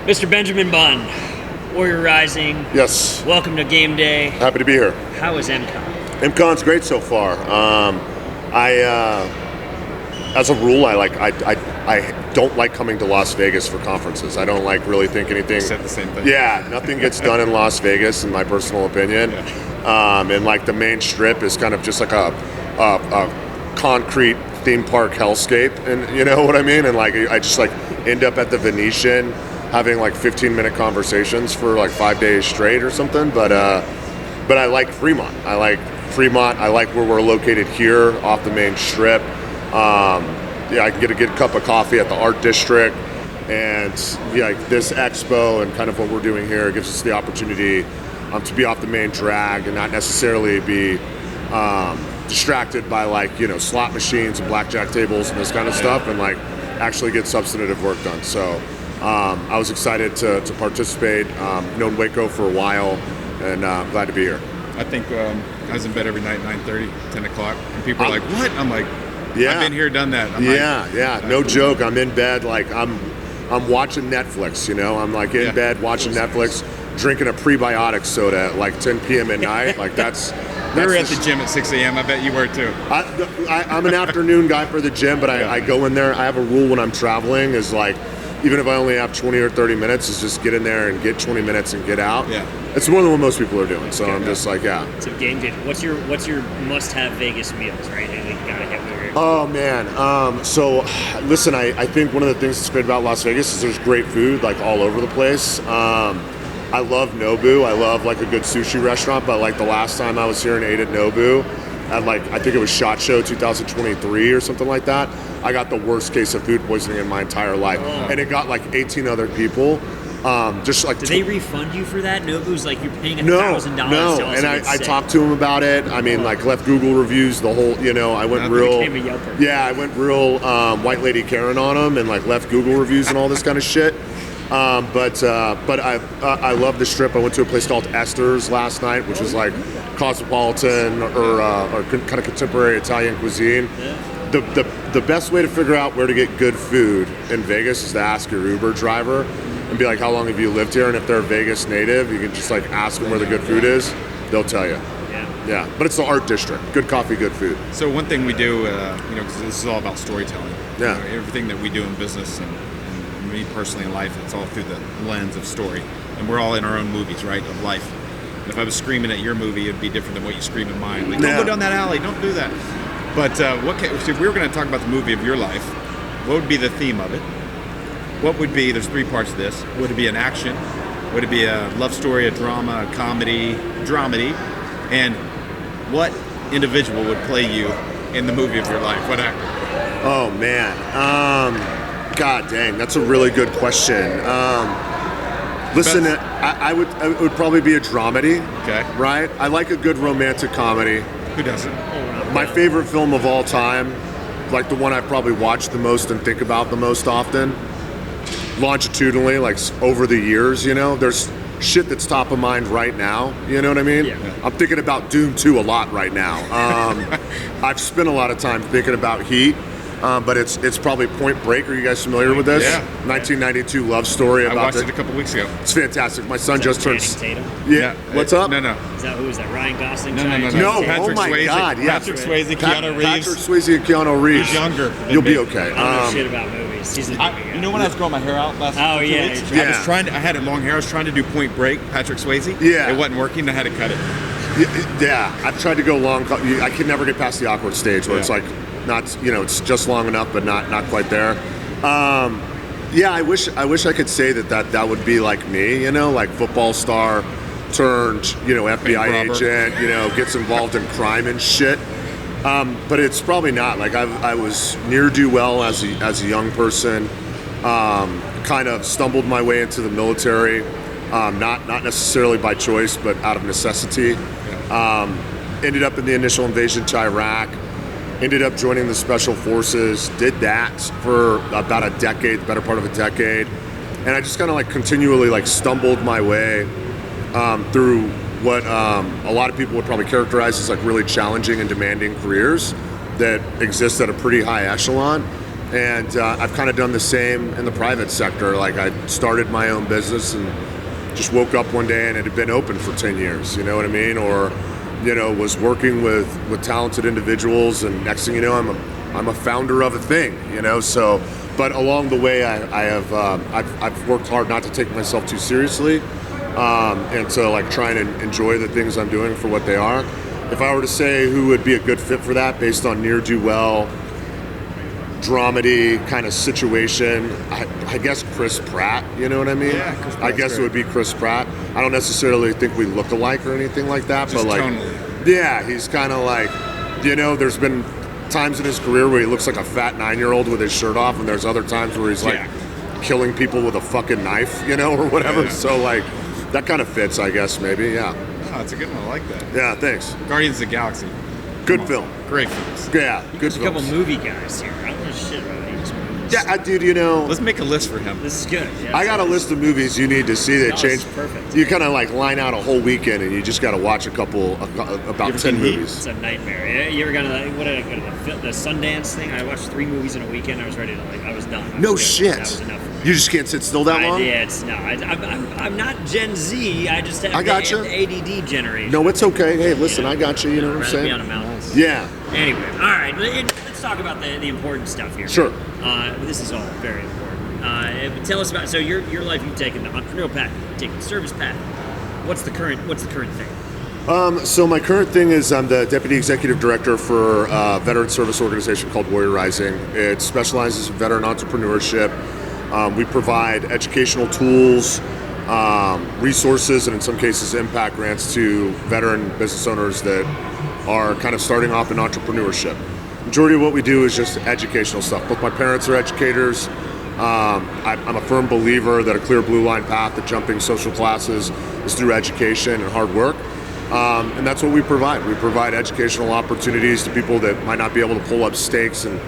Mr. Benjamin Bunn, Warrior Rising. Yes. Welcome to Game Day. Happy to be here. How is MCON? MCON's great so far. As a rule, I don't like coming to Las Vegas for conferences. I don't like really think anything. Said the same thing. Yeah, nothing gets done in Las Vegas, in my personal opinion. Yeah. And like the main strip is kind of just like a concrete theme park hellscape, and you know what I mean. And like I just like end up at the Venetian having like 15-minute conversations for like 5 days straight or something. But I like Fremont. I like where we're located here off the main strip. I can get a good cup of coffee at the Art District, and like this expo and kind of what we're doing here gives us the opportunity to be off the main drag and not necessarily be distracted by like slot machines and blackjack tables and this kind of stuff, and like actually get substantive work done. So I was excited to participate. Known Waco for a while, and glad to be here. I think I was in bed every night, 9:30, 10 o'clock, and people are like, "What?" I'm like, "Yeah, I've been here, done that." I'm no joke. I'm in bed, like I'm watching Netflix. I'm like in bed watching Netflix, drinking a prebiotic soda at like 10 p.m. at night. Like that's. We were at the gym at 6 a.m. I bet you were too. I'm an afternoon guy for the gym, but I go in there. I have a rule when I'm traveling is like, even if I only have 20 or 30 minutes, is just get in there and get 20 minutes and get out. Yeah. It's more than what most people are doing. So I'm just like, So Game Day, what's your must-have Vegas meals, right? And you gotta get weird. Oh man. So listen, I think one of the things that's great about Las Vegas is there's great food like all over the place. I love Nobu. I love like a good sushi restaurant, but like the last time I was here and ate at Nobu, at like I think it was SHOT Show 2023 or something like that, I got the worst case of food poisoning in my entire life, and it got like 18 other people. Just like did they refund you for that? Nobu's like you're paying $1,000. No, and I talked to him about it. I mean, like left Google reviews, the whole, I went real. Became a Yelper. Yeah, I went real white lady Karen on him and like left Google reviews and all this kind of shit. But I love the strip. I went to a place called Esther's last night, which was like cosmopolitan or kind of contemporary Italian cuisine. The best way to figure out where to get good food in Vegas is to ask your Uber driver and be like, how long have you lived here? And if they're a Vegas native, you can just like ask them where the good food is. They'll tell you. Yeah, but it's the Art District. Good coffee, good food. So one thing we do, because this is all about storytelling. Yeah. Everything that we do in business and me personally in life, it's all through the lens of story. And we're all in our own movies, right, of life. And if I was screaming at your movie, it'd be different than what you scream in mine. Like, don't go down that alley, don't do that. But if we were going to talk about the movie of your life, what would be the theme of it? What would be, there's three parts to this. Would it be an action? Would it be a love story, a drama, a comedy, dramedy? And what individual would play you in the movie of your life? What actor? Oh, man. God dang, that's a really good question. Listen, I would probably be a dramedy. Okay. Right? I like a good romantic comedy. Who doesn't? My favorite film of all time, like the one I probably watch the most and think about the most often, longitudinally, like over the years, there's shit that's top of mind right now, you know what I mean? Yeah. I'm thinking about Doom 2 a lot right now. I've spent a lot of time thinking about Heat. But it's probably Point Break. Are you guys familiar with this? Yeah. 1992 love story I watched it a couple weeks ago. It's fantastic. My son just turned. Tatum? Yeah. What's up? No. Who is that? Ryan Gosling? No. No. Patrick Oh my Swayze. God. Yeah. Patrick Swayze, Keanu Reeves. Patrick Swayze and Keanu Reeves. He's younger. You'll be okay. I don't know shit about movies. He's a movie guy. You know when I was growing my hair out last 2 weeks? Yeah. I had it long hair. I was trying to do Point Break, Patrick Swayze. Yeah. It wasn't working. I had to cut it. Yeah. I've tried to go long. I can never get past the awkward stage where it's like not, it's just long enough, but not quite there. I wish I could say that would be like me, like football star turned, FBI agent, gets involved in crime and shit. But it's probably not. Like I was ne'er-do-well as a young person, kind of stumbled my way into the military, not necessarily by choice, but out of necessity. Ended up in the initial invasion to Iraq. Ended up joining the Special Forces, did that for about a decade, the better part of a decade. And I just kind of like continually like stumbled my way through what a lot of people would probably characterize as like really challenging and demanding careers that exist at a pretty high echelon. And I've kind of done the same in the private sector. Like I started my own business and just woke up one day and it had been open for 10 years, you know what I mean? Or, you know, was working with talented individuals, and next thing you know, I'm a founder of a thing, you know? So, but along the way, I've worked hard not to take myself too seriously, and to like try and enjoy the things I'm doing for what they are. If I were to say who would be a good fit for that based on ne'er-do-well, dramedy kind of situation, I guess Chris Pratt, you know what I mean? Yeah, Chris Pratt's I guess great. It would be Chris Pratt. I don't necessarily think we look alike or anything like that, Just but like, tonally. yeah, he's kind of like, you know, there's been times in his career where he looks like a fat 9-year-old with his shirt off, and there's other times where he's like killing people with a fucking knife, you know, or whatever. Yeah. So like, that kind of fits, I guess, maybe, yeah. Oh, it's a good one. I like that. Yeah, thanks. Guardians of the Galaxy. Good Come on. film. Great films. Yeah, good There's a couple films. movie guys here. I don't know shit about these movies. Yeah, dude, you know, Let's make a list for him. This is good. Yeah, I got a list of movies you need to see that No, change. it's perfect. You kind of like line out a whole weekend, and you just got to watch about You 10 ever seen Heat? movies. It's a nightmare. Yeah, you ever gonna what did I go to the Sundance thing? I watched 3 movies in a weekend. I was ready to I was done. I No was good. shit. That was enough for me. You just can't sit still that long? Yeah, it's no. I'm not Gen Z. I just have I gotcha. the ADD generation. No, it's okay. Hey, listen, I got you. You know what I'm Rather be saying? on a mountain. Yeah. Anyway, all right. Let's talk about the important stuff here. Sure. This is all very important. Tell us about your life. You've taken the entrepreneurial path, you've taken the service path. What's the current thing? So my current thing is I'm the Deputy Executive Director for a veteran service organization called Warrior Rising. It specializes in veteran entrepreneurship. We provide educational tools, resources, and in some cases impact grants to veteran business owners that are kind of starting off in entrepreneurship. Majority of what we do is just educational stuff. Both my parents are educators. I'm a firm believer that a clear blue line path to jumping social classes is through education and hard work. And that's what we provide. We provide educational opportunities to people that might not be able to pull up stakes and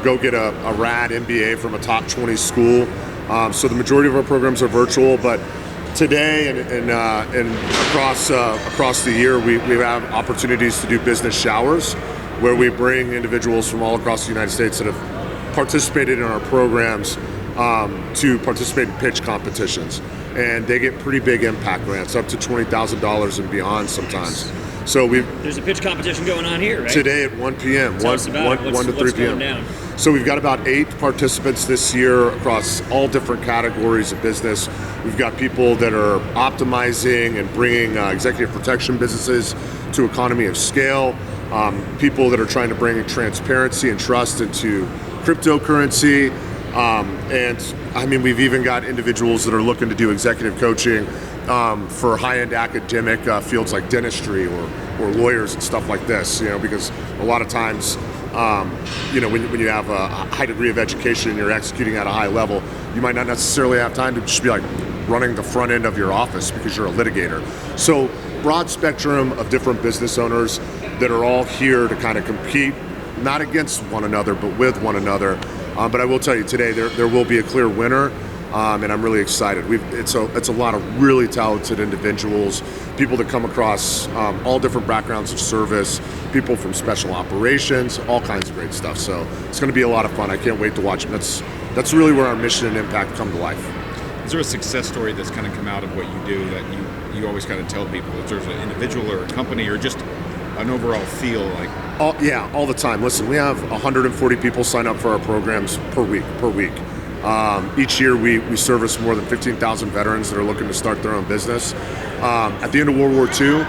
go get a rad MBA from a top 20 school. So the majority of our programs are virtual, but today and across the year, we have opportunities to do business showers, where we bring individuals from all across the United States that have participated in our programs to participate in pitch competitions. And they get pretty big impact grants, up to $20,000 and beyond sometimes. So There's a pitch competition going on here, right? today at 1 p.m., Tell us about it. 1 to 3 what's p.m. going down? So we've got about 8 participants this year across all different categories of business. We've got people that are optimizing and bringing executive protection businesses to economy of scale, people that are trying to bring transparency and trust into cryptocurrency, and I mean, we've even got individuals that are looking to do executive coaching for high-end academic fields like dentistry or lawyers and stuff like this, you know, because a lot of times, you know, when you have a high degree of education and you're executing at a high level, you might not necessarily have time to just be like running the front end of your office because you're a litigator. So broad spectrum of different business owners that are all here to kind of compete, not against one another, but with one another. But I will tell you today, there will be a clear winner, and I'm really excited. It's a lot of really talented individuals, people that come across all different backgrounds of service, people from special operations, all kinds of great stuff. So it's going to be a lot of fun. I can't wait to watch them. That's really where our mission and impact come to life. Is there a success story that's kind of come out of what you do that you always kind of tell people? If there's an individual or a company or just an overall feel like? All the time. Listen, we have 140 people sign up for our programs per week. Each year we service more than 15,000 veterans that are looking to start their own business. At the end of World War II,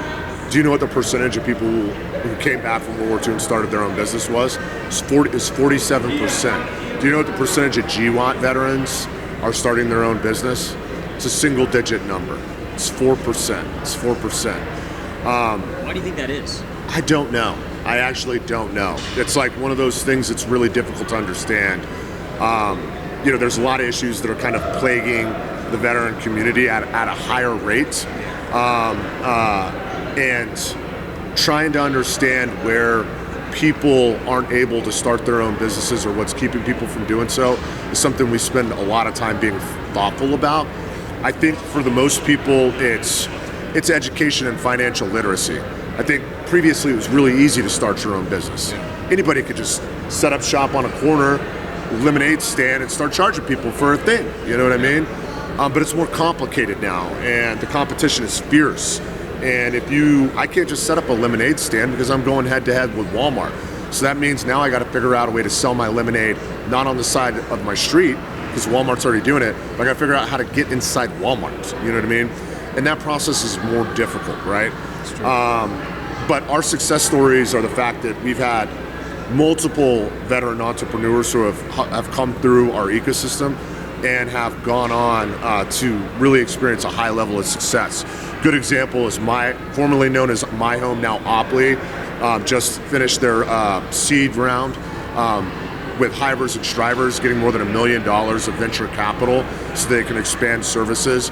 do you know what the percentage of people who came back from World War II and started their own business was? It's 47%. Do you know what the percentage of GWOT veterans are starting their own business? It's a single digit number. It's 4%. It's 4%. Why do you think that is? I don't know. I actually don't know. It's like one of those things that's really difficult to understand. You know, there's a lot of issues that are kind of plaguing the veteran community at a higher rate. And trying to understand where people aren't able to start their own businesses or what's keeping people from doing so is something we spend a lot of time being thoughtful about. I think for the most people, it's education and financial literacy. I think previously it was really easy to start your own business. Anybody could just set up shop on a corner, lemonade stand and start charging people for a thing. You know what I mean? But it's more complicated now, and the competition is fierce. And I can't just set up a lemonade stand because I'm going head to head with Walmart. So that means now I got to figure out a way to sell my lemonade not on the side of my street because Walmart's already doing it, but I got to figure out how to get inside Walmart. You know what I mean? And that process is more difficult, right? That's true. But our success stories are the fact that we've had multiple veteran entrepreneurs who have come through our ecosystem and have gone on to really experience a high level of success. Good example is formerly known as My Home, now Opley, just finished their seed round with Hivers and Strivers, getting more than $1 million of venture capital so they can expand services.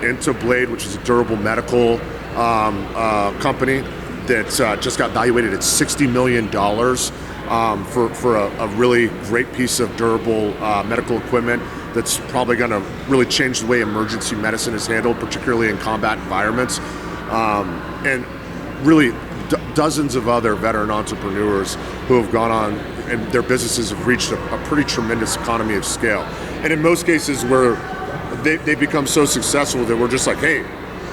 Into Blade, which is a durable medical company that just got valuated at $60 million for a really great piece of durable medical equipment that's probably going to really change the way emergency medicine is handled, particularly in combat environments. And really dozens of other veteran entrepreneurs who have gone on and their businesses have reached a pretty tremendous economy of scale. And in most cases where they become so successful that we're just like, hey,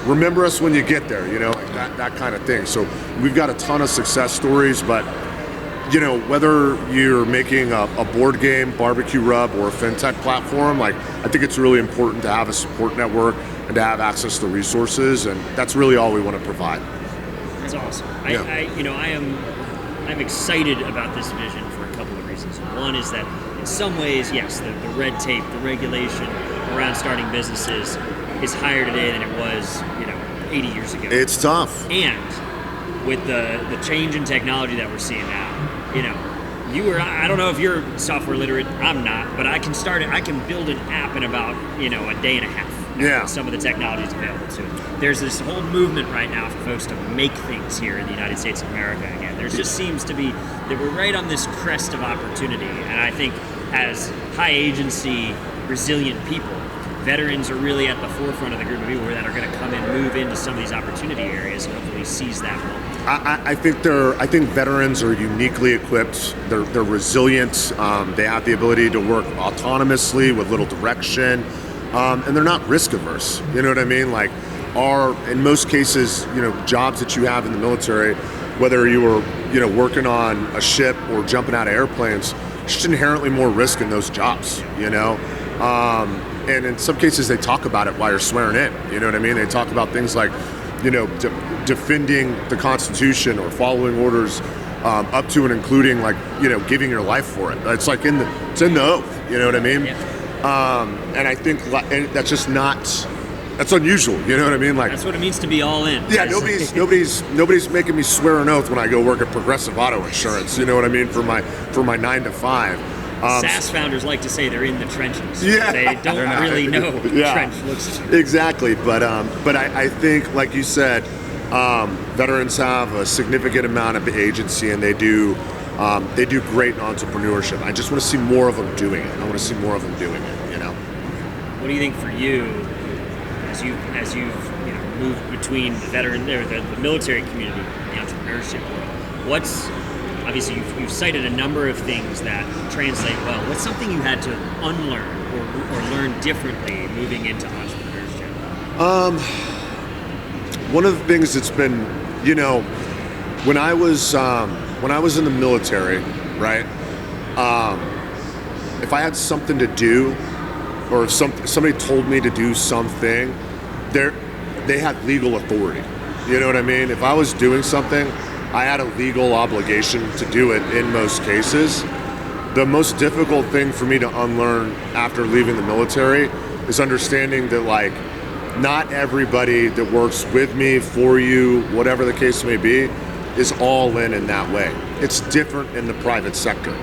remember us when you get there, you know, like that kind of thing. So we've got a ton of success stories, but you know, whether you're making a board game, barbecue rub, or a fintech platform, like I think it's really important to have a support network and to have access to resources, and that's really all we want to provide. That's awesome. Yeah. I'm excited about this vision for a couple of reasons. One is that in some ways, yes, the red tape, the regulation around starting businesses is higher today than it was, 80 years ago. It's tough. And with the change in technology that we're seeing now, I don't know if you're software literate, I'm not, but I can build an app in about, a day and a half. Yeah. Some of the technology is available to it. There's this whole movement right now for folks to make things here in the United States of America again. There just seems to be that we're right on this crest of opportunity. And I think as high agency, resilient people, veterans are really at the forefront of the group of people that are going to come and move into some of these opportunity areas and hopefully seize that moment. I think veterans are uniquely equipped. They're resilient. They have the ability to work autonomously with little direction. And they're not risk averse. You know what I mean? Like, in most cases, jobs that you have in the military, whether you were, working on a ship or jumping out of airplanes, there's just inherently more risk in those jobs, And in some cases, they talk about it while you're swearing in. You know what I mean? They talk about things like, defending the Constitution or following orders up to and including, like, giving your life for it. It's like it's in the oath. You know what I mean? Yeah. And I think that's just that's unusual. You know what I mean? Like, that's what it means to be all in. Yeah, nobody's making me swear an oath when I go work at Progressive Auto Insurance. You know what I mean? For my 9 to 5. SaaS founders like to say they're in the trenches. Yeah. They don't really know what the trench looks like. Exactly, but I think, like you said, veterans have a significant amount of agency, and they do great in entrepreneurship. I just want to see more of them doing it. I want to see more of them doing it. What do you think for you, as you've moved between the veteran or the military community and the entrepreneurship world? Obviously you've cited a number of things that translate well. What's something you had to unlearn or learn differently moving into entrepreneurship? One of the things that's been, when I was in the military, right? If I had something to do, or if somebody told me to do something, they had legal authority. You know what I mean? If I was doing something, I had a legal obligation to do it in most cases. The most difficult thing for me to unlearn after leaving the military is understanding that, like, not everybody that works with me, for you, whatever the case may be, is all in that way. It's different in the private sector.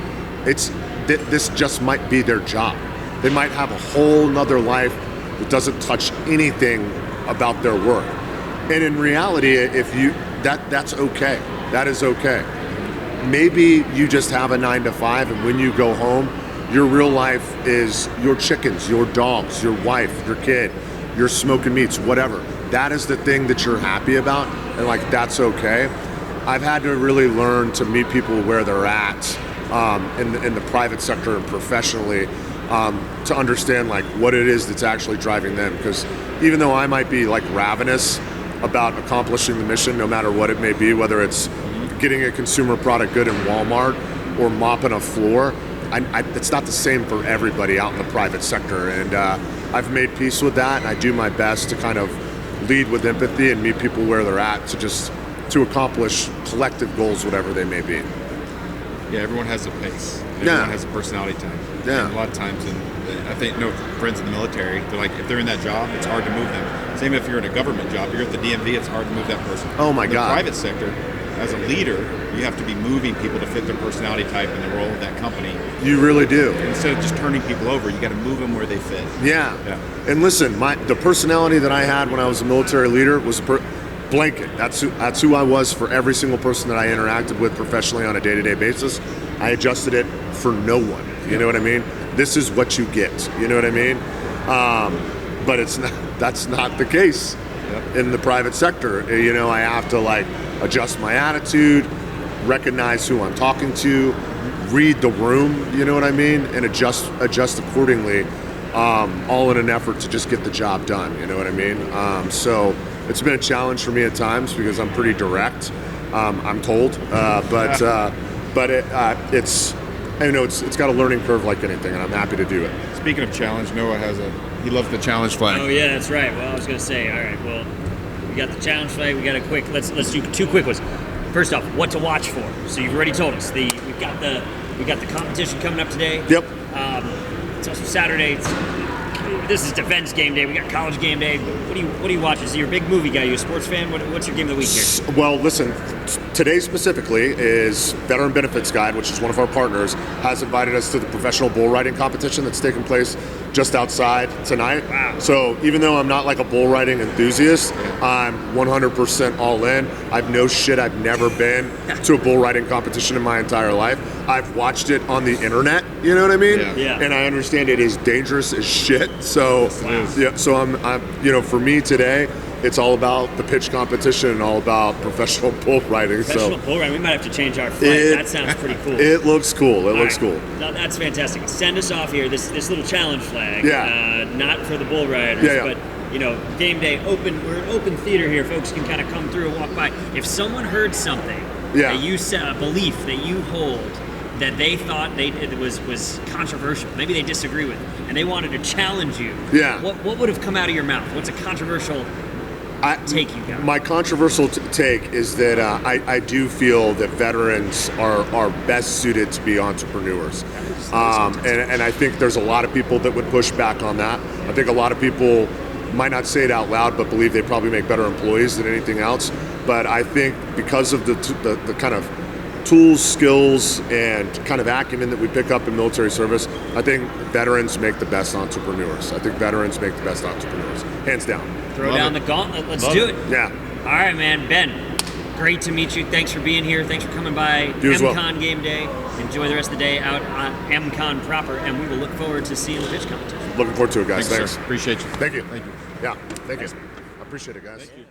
This just might be their job. They might have a whole nother life that doesn't touch anything about their work. And in reality, that's okay. That is okay. Maybe you just have a 9 to 5, and when you go home, your real life is your chickens, your dogs, your wife, your kid, your smoking meats, whatever. That is the thing that you're happy about, and, like, that's okay. I've had to really learn to meet people where they're at in the private sector and professionally, to understand like what it is that's actually driving them. Because even though I might be like ravenous about accomplishing the mission, no matter what it may be, whether it's getting a consumer product good in Walmart or mopping a floor, it's not the same for everybody out in the private sector. And I've made peace with that, and I do my best to kind of lead with empathy and meet people where they're at to accomplish collective goals, whatever they may be. Yeah, everyone has a pace. Everyone has a personality type. Yeah. And a lot of times, and I think friends in the military, they're like, if they're in that job, it's hard to move them. Same if you're in a government job, you're at the DMV, it's hard to move that person. Oh my God. In the private sector, as a leader, you have to be moving people to fit their personality type and the role of that company. You really do. Instead of just turning people over, you got to move them where they fit. Yeah. And listen, the personality that I had when I was a military leader was blanket. That's who I was for every single person that I interacted with professionally on a day-to-day basis. I adjusted it for no one. You know what I mean? This is what you get. You know what I mean? But that's not the case in the private sector. You know, I have to like adjust my attitude, recognize who I'm talking to, read the room, you know what I mean, and adjust accordingly, all in an effort to just get the job done, you know what I mean? So it's been a challenge for me at times because I'm pretty direct, I'm told, but it's, you know, it's got a learning curve like anything, and I'm happy to do it. Speaking of challenge, Noah he loves the challenge flag. Oh yeah, that's right. Well, I was going to say, all right, well, we got the challenge flag. We got a quick. Let's do two quick ones. First off, what to watch for. So you've already told us we got the competition coming up today. Yep. It's also Saturday. This is Defense Game Day. We got College Game Day. What do you watch? Is you a big movie guy? You a sports fan? What's your game of the week here? Well, listen. Today specifically is Veteran Benefits Guide, which is one of our partners, has invited us to the professional bull riding competition that's taking place just outside tonight. Wow. So even though I'm not like a bull riding enthusiast, I'm 100% all in. I've never been to a bull riding competition in my entire life. I've watched it on the internet, you know what I mean? Yeah. And I understand it is dangerous as shit. So yeah, so I'm you know, for me today, it's all about the pitch competition and all about professional bull riding. Professional bull riding. We might have to change our flag. That sounds pretty cool. It looks cool. It looks cool. No, that's fantastic. Send us off here. This little challenge flag. Yeah. Not for the bull riders, but you know, game day open. We're an open theater here. Folks can kind of come through and walk by. If someone heard something that you said, a belief that you hold that they thought it was controversial, maybe they disagree with, and they wanted to challenge you. Yeah. What would have come out of your mouth? What's a controversial take you got? My controversial take is that I do feel that veterans are best suited to be entrepreneurs. And I think there's a lot of people that would push back on that. I think a lot of people might not say it out loud, but believe they probably make better employees than anything else. But I think because of the kind of tools, skills, and kind of acumen that we pick up in military service, I think veterans make the best entrepreneurs. Hands down. Throw down the gauntlet. Let's do it. Yeah. All right, man. Ben, great to meet you. Thanks for being here. Thanks for coming by. You as well. MCON Game Day. Enjoy the rest of the day out on MCON proper, and we will look forward to seeing the pitch competition. Looking forward to it, guys. Thanks. Appreciate you. Thank you. Thank you. Yeah. Thank you. I appreciate it, guys. Thank you.